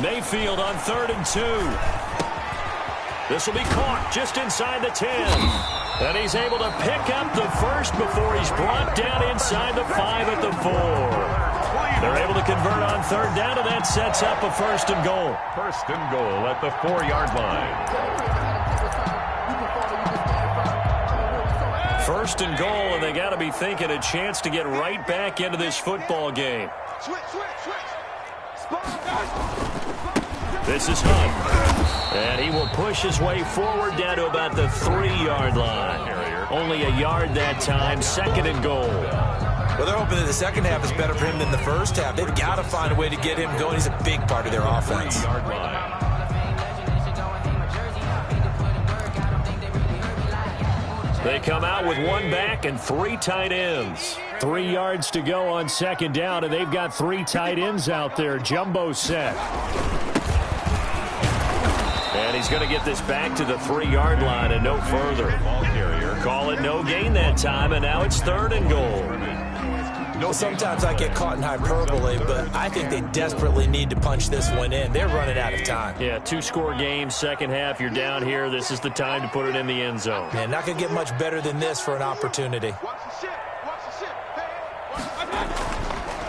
S2: Mayfield on 3rd and 2. This will be caught just inside the 10. And he's able to pick up the first before he's brought down inside the 5 at the 4. They're able to convert on 3rd down, and that sets up a 1st and goal.
S5: 1st and goal at the 4-yard line.
S2: 1st and goal, and they got to be thinking a chance to get right back into this football game. This is Hunt. And he will push his way forward down to about the 3-yard line. Only a yard that time, 2nd and goal.
S3: Well, they're hoping that the second half is better for him than the first half. They've got to find a way to get him going. He's a big part of their offense.
S5: 3-yard line.
S2: They come out with 1 back and 3 tight ends. 3 yards to go on 2nd down, and they've got 3 tight ends out there. Jumbo set. And he's going to get this back to the 3-yard line and no further.
S5: Ball carrier.
S2: Call it no gain that time, and now it's 3rd and goal.
S3: No, sometimes I get caught in hyperbole, but I think they desperately need to punch this one in. They're running out of time.
S2: Yeah, 2-score game, second half. You're down here. This is the time to put it in the end zone.
S3: Man, not going to get much better than this for an opportunity.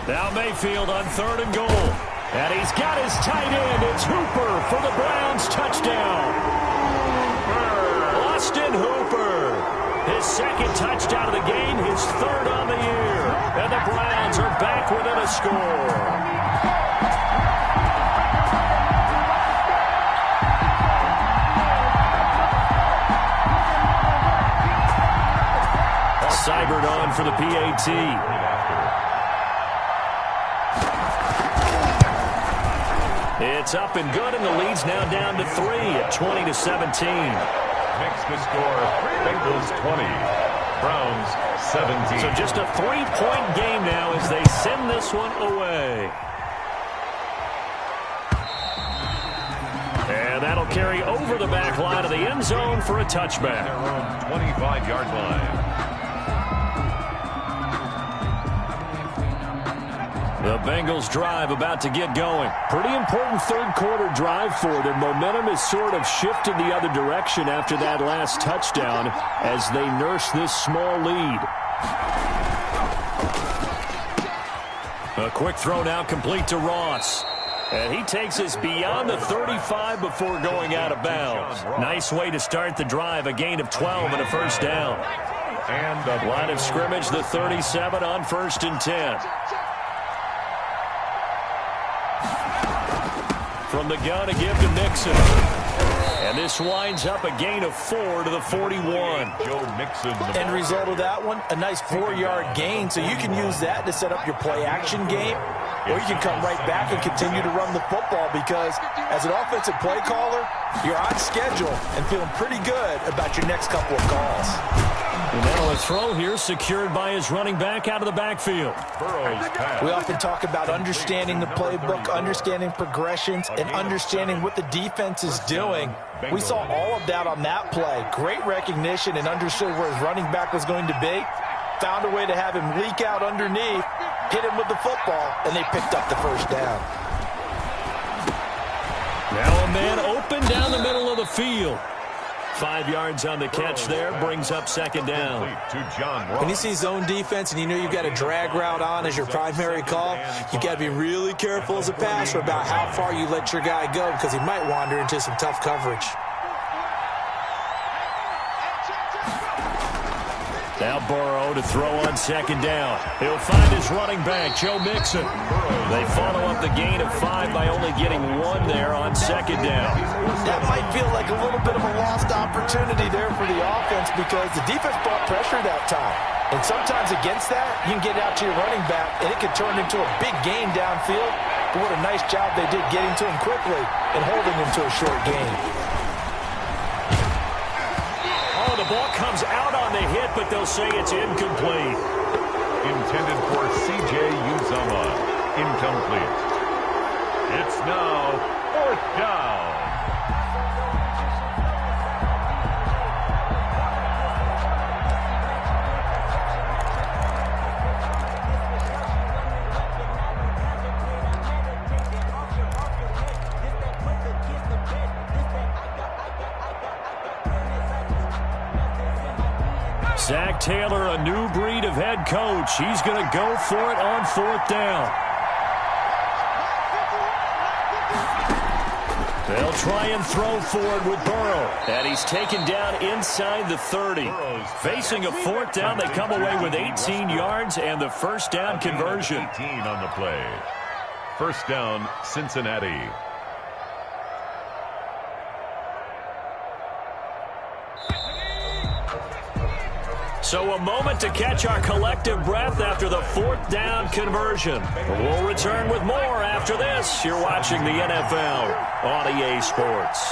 S2: Now Mayfield on 3rd and goal. And he's got his tight end. It's Hooper for the Browns touchdown. Austin Hooper. His 2nd touchdown of the game, his 3rd on the year. And the Browns are back within a score. Seibert on for the PAT. It's up and good, and the lead's now down to 3 at 20-17.
S5: Makes the score Bengals 20, Browns 17.
S2: So just a 3-point game now as they send this one away. And that'll carry over the back line of the end zone for a touchback.
S5: Their own 25-yard line.
S2: The Bengals drive about to get going. Pretty important 3rd quarter drive for them. Momentum has sort of shifted the other direction after that last touchdown as they nurse this small lead. A quick throw now complete to Ross. And he takes us beyond the 35 before going out of bounds. Nice way to start the drive, a gain of 12 and a first down.
S5: And the
S2: line of scrimmage, the 37 on 1st and 10. From the gun, a give to Mixon. And this winds up a gain of 4 to the 41.
S5: Joe Mixon.
S3: End result of that one, a nice 4-yard gain, so you can use that to set up your play-action game, or you can come right back and continue to run the football because as an offensive play caller, you're on schedule and feeling pretty good about your next couple of calls.
S2: And now a throw here secured by his running back out of the backfield.
S3: We often talk about understanding the playbook, understanding progressions, and understanding what the defense is doing. We saw all of that on that play. Great recognition and understood where his running back was going to be. Found a way to have him leak out underneath, hit him with the football, and they picked up the first down.
S2: Now a man open down the middle of the field. 5 yards on the catch there, brings up 2nd down.
S3: When you see zone defense and you know you've got a drag route on as your primary call, you've got to be really careful as a passer about how far you let your guy go because he might wander into some tough coverage.
S2: Now Burrow to throw on 2nd down. He'll find his running back, Joe Mixon. They follow up the gain of 5 by only getting 1 there on 2nd down.
S3: That might feel like a little bit of a lost opportunity there for the offense because the defense brought pressure that time. And sometimes against that, you can get out to your running back, and it can turn into a big gain downfield. But what a nice job they did getting to him quickly and holding him to a short gain.
S2: Oh, the ball comes out on the hit, but they'll say it's incomplete.
S5: Intended for C.J. Uzomah. Incomplete. It's now 4th down.
S2: Zach Taylor, a new breed of head coach. He's going to go for it on 4th down. They'll try and throw forward with Burrow. And he's taken down inside the 30. Facing a 4th down, they come away with 18 yards and the first down conversion.
S5: 18 on the play. First down, Cincinnati.
S2: So a moment to catch our collective breath after the 4th down conversion. We'll return with more after this. You're watching the NFL on EA Sports.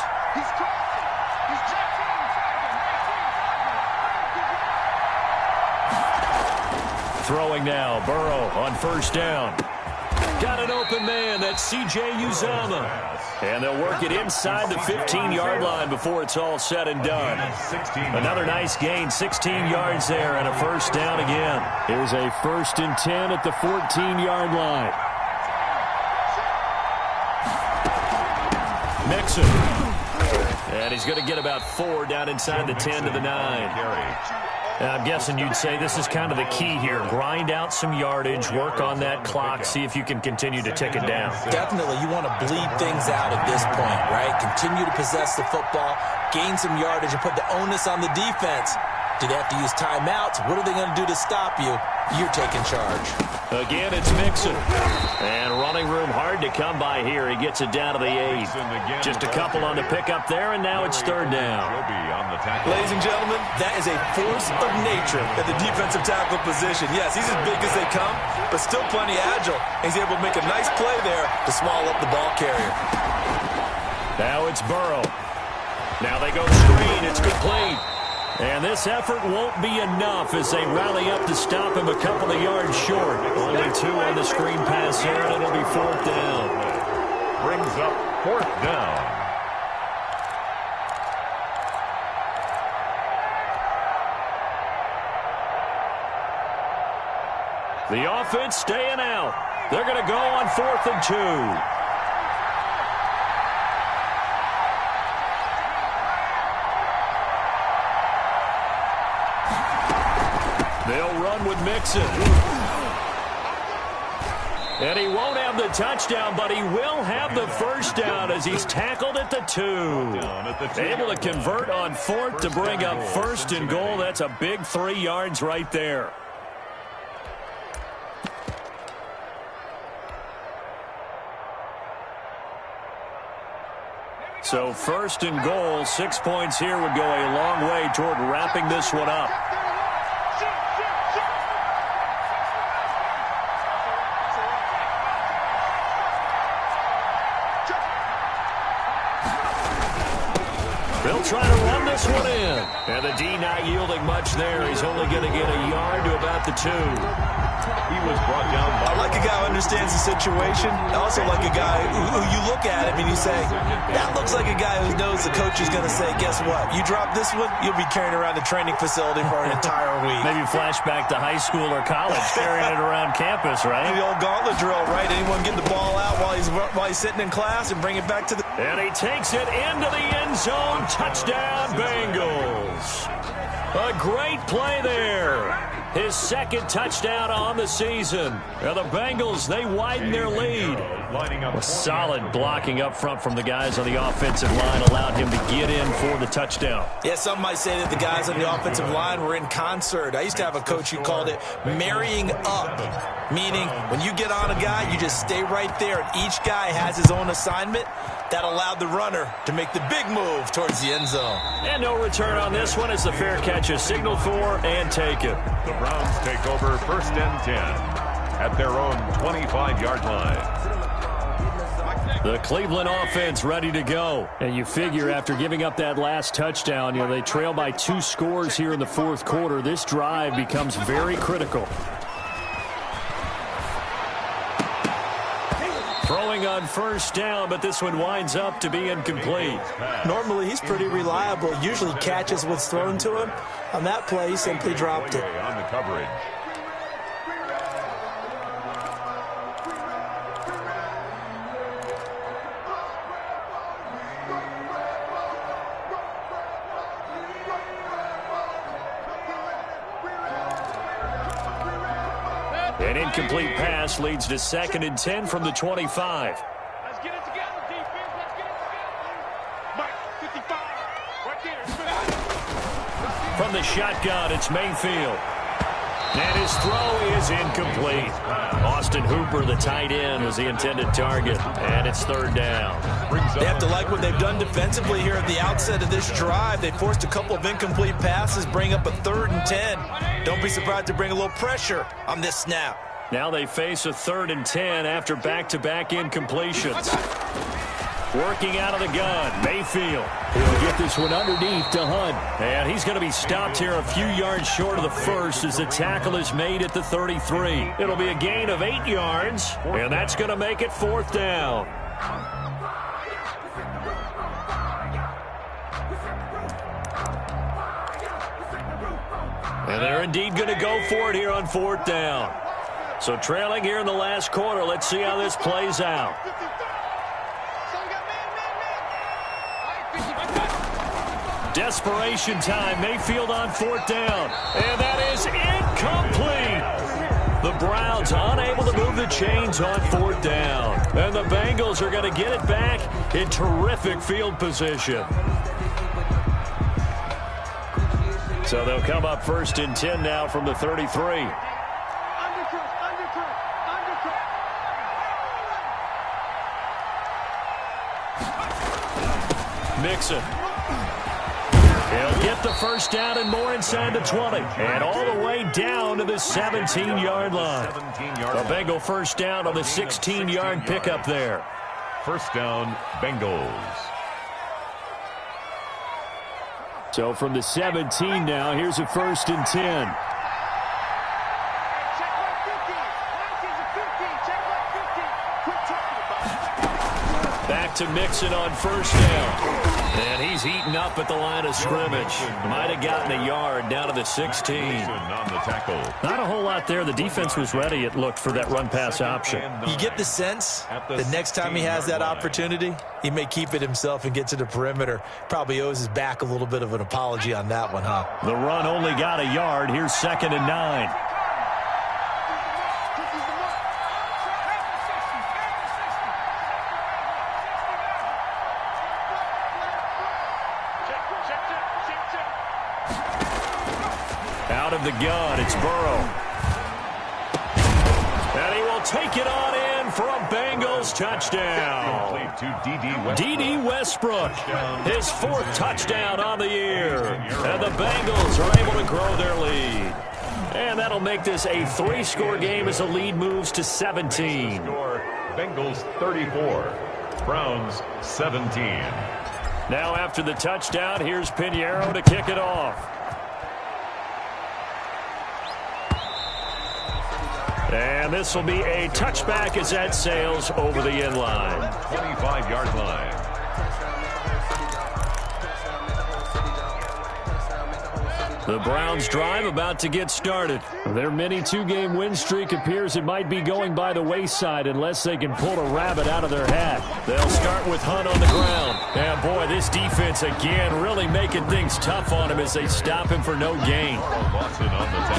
S2: Throwing now, Burrow on 1st down. Got an open man, that's C.J. Uzomah. And they'll work it inside the 15-yard line before it's all said and done. Another nice gain, 16 yards there, and a first down again. Here's a 1st and 10 at the 14-yard line. Mixon. And he's going to get about 4 down inside the 10 to the 9. I'm guessing you'd say this is kind of the key here. Grind out some yardage, work on that clock, see if you can continue to tick it down.
S3: Definitely, you want to bleed things out at this point, right? Continue to possess the football, gain some yardage, and put the onus on the defense. Do they have to use timeouts? What are they going to do to stop you? You're taking charge.
S2: Again, it's Mixon. And running room hard to come by here. He gets it down to the 8. Just a couple on the pickup there, and now it's 3rd down.
S3: Ladies and gentlemen, that is a force of nature at the defensive tackle position. Yes, he's as big as they come, but still plenty agile. He's able to make a nice play there to swallow up the ball carrier.
S2: Now it's Burrow. Now they go screen. It's complete. And this effort won't be enough as they rally up to stop him a couple of yards short. Only 2 on the screen pass here, and it'll be 4th down.
S5: Brings up 4th down.
S2: The offense staying out. They're going to go on 4th and 2. They'll run with Mixon. And he won't have the touchdown, but he will have the first down as he's tackled at the 2. Able to convert on 4th to bring up 1st and goal. That's a big 3 yards right there. So 1st and goal, 6 points here would go a long way toward wrapping this one up. They'll try to run this one in. And the D not yielding much there. He's only going to get a yard to about the 2.
S5: He was brought down by...
S3: I like a guy who understands the situation. I also like a guy who you look at him and you say, that looks like a guy who knows the coach is going to say, guess what? You drop this one, you'll be carrying around the training facility for an entire week.
S2: Maybe flashback to high school or college, carrying it around campus, right?
S3: The old gauntlet drill, right? Anyone get the ball out while he's sitting in class and bring it back to the...
S2: And he takes it into the end zone. Touchdown, Bengals. A great play there. His 2nd touchdown on the season. Now the Bengals, they widen their lead. A solid blocking up front from the guys on the offensive line allowed him to get in for the touchdown.
S3: Yeah, some might say that the guys on the offensive line were in concert. I used to have a coach who called it marrying up, meaning when you get on a guy, you just stay right there, and each guy has his own assignment. That allowed the runner to make the big move towards the end zone.
S2: And no return on this one as the fair catch is signaled for and taken.
S5: The Browns take over 1st and 10 at their own 25-yard line.
S2: The Cleveland offense ready to go. And you figure after giving up that last touchdown, they trail by 2 scores here in the 4th quarter. This drive becomes very critical. Throwing on 1st down, but this one winds up to be incomplete.
S3: Normally, he's pretty reliable. Usually catches what's thrown to him. On that play, he simply dropped it.
S5: On the coverage.
S2: An incomplete pass leads to 2nd and 10 from the 25.
S4: Let's get it together, defense. Let's get it together. Mike, 55. Right there.
S2: From the shotgun, it's Mayfield. And his throw is incomplete. Austin Hooper, the tight end, was the intended target. And it's 3rd down.
S3: They have to like what they've done defensively here at the outset of this drive. They forced a couple of incomplete passes, bring up a 3rd and 10. Don't be surprised to bring a little pressure on this snap.
S2: Now they face a 3rd and 10 after back-to-back incompletions. Working out of the gun, Mayfield. He'll get this one underneath to Hunt. And he's going to be stopped here a few yards short of the 1st as the tackle is made at the 33. It'll be a gain of 8 yards, and that's going to make it 4th down. And they're indeed going to go for it here on 4th down. So trailing here in the last quarter, let's see how this plays out. Desperation time. Mayfield on 4th down. And that is incomplete. The Browns unable to move the chains on 4th down. And the Bengals are going to get it back in terrific field position. So they'll come up 1st and 10 now from the 33. Mixon. He'll get the 1st down and more inside the 20. And all the way down to the 17-yard line. A Bengal 1st down on the 16-yard pickup there.
S5: 1st down, Bengals.
S2: So from the 17 now, here's a 1st and 10. Back to Mixon on 1st down. And he's heating up at the line of scrimmage. Might have gotten a yard down to the 16.
S5: On the tackle.
S2: Not a whole lot there. The defense was ready, it looked, for that run-pass option.
S3: You get the sense that next time he has that opportunity, he may keep it himself and get to the perimeter. Probably owes his back a little bit of an apology on that one, huh?
S2: The run only got a yard. Here's 2nd and 9. Out of the gun, it's Burrow. And he will take it on in for a Bengals touchdown. D.D. Westbrook, his 4th touchdown on the year. And the Bengals are able to grow their lead. And that'll make this a 3-score game as the lead moves to 17.
S5: Bengals 34, Browns 17.
S2: Now after the touchdown, here's Pinheiro to kick it off. And this will be a touchback as that sails over the end line.
S5: 25-yard line.
S2: The Browns drive about to get started. Their mini 2-game win streak appears it might be going by the wayside unless they can pull a rabbit out of their hat. They'll start with Hunt on the ground. And boy, this defense again really making things tough on him as they stop him for no gain.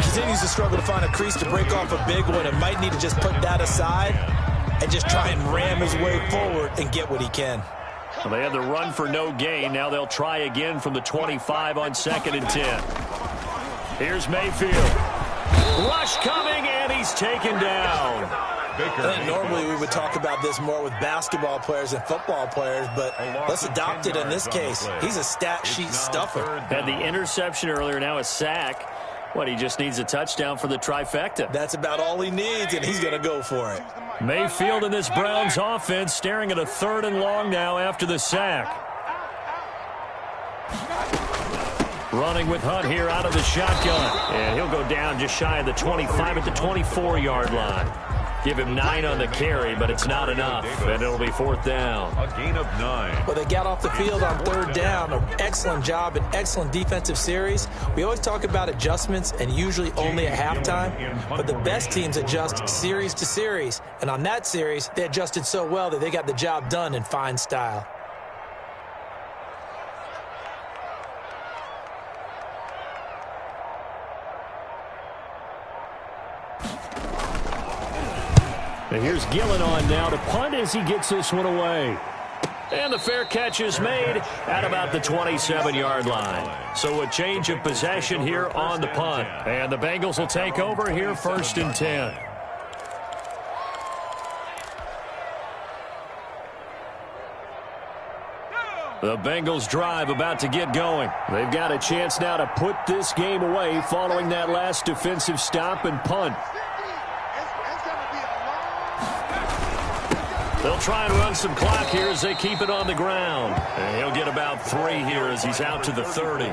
S3: Continues to struggle to find a crease to break off a big one and might need to just put that aside and just try and ram his way forward and get what he can.
S2: Well, they had the run for no gain. Now they'll try again from the 25 on 2nd and 10. Here's Mayfield. Rush coming, and he's taken down.
S3: I think normally we would talk about this more with basketball players and football players, but let's adopt it in this case. He's a stat sheet stuffer.
S2: Had the interception earlier, now a sack. What, he just needs a touchdown for the trifecta.
S3: That's about all he needs, and he's going to go for it.
S2: Mayfield in this Browns offense staring at a 3rd and long now after the sack. Running with Hunt here out of the shotgun. And he'll go down just shy of the 25 at the 24-yard line. Give him 9 on the carry, but it's not enough. And it'll be 4th down.
S5: A gain of 9.
S3: Well, they got off the field on 3rd down. An excellent job, an excellent defensive series. We always talk about adjustments and usually only at halftime. But the best teams adjust series to series. And on that series, they adjusted so well that they got the job done in fine style.
S2: And here's Gillen on now to punt as he gets this one away. And the fair catch is made at about the 27-yard line. So a change of possession here on the punt. And the Bengals will take over here 1st and 10. The Bengals drive about to get going. They've got a chance now to put this game away following that last defensive stop and punt. They'll try and run some clock here as they keep it on the ground. And he'll get about 3 here as he's out to the 30.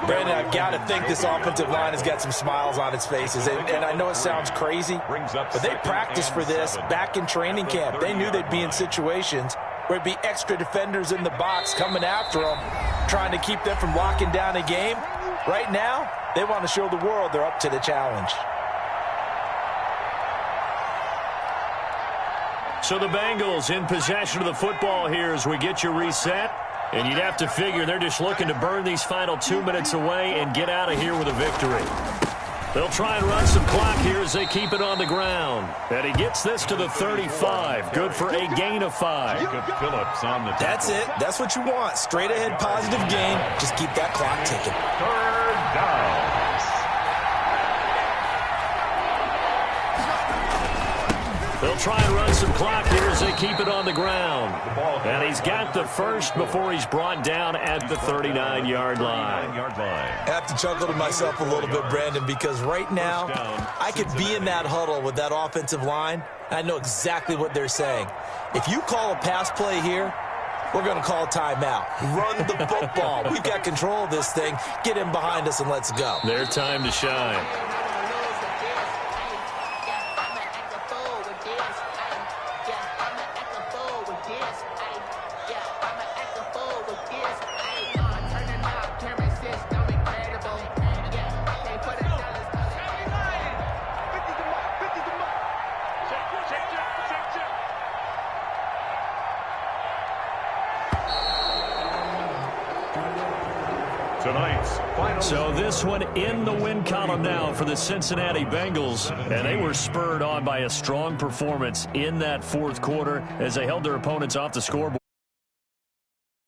S3: Brandon, I've got to think this offensive line has got some smiles on its faces. And I know it sounds crazy, but they practiced for this back in training camp. They knew they'd be in situations where it'd be extra defenders in the box coming after them, trying to keep them from locking down a game. Right now, they want to show the world they're up to the challenge.
S2: So the Bengals in possession of the football here as we get you reset. And you'd have to figure they're just looking to burn these final 2 minutes away and get out of here with a victory. They'll try and run some clock here as they keep it on the ground. And he gets this to the 35. Good for a gain of 5.
S5: Jacob Phillips on the tackle.
S3: That's it. That's what you want. Straight ahead positive gain. Just keep that clock ticking.
S5: 3rd down.
S2: They'll try and run some clock here as they keep it on the ground. And he's got the first before he's brought down at the 39-yard line.
S3: I have to chuckle to myself a little bit, Brandon, because right now I could be in that huddle with that offensive line. I know exactly what they're saying. If you call a pass play here, we're going to call a timeout. Run the football. We've got control of this thing. Get in behind us and let's go.
S2: Their time to shine. So this one in the win column now for the Cincinnati Bengals. And they were spurred on by a strong performance in that 4th quarter as they held their opponents off the scoreboard.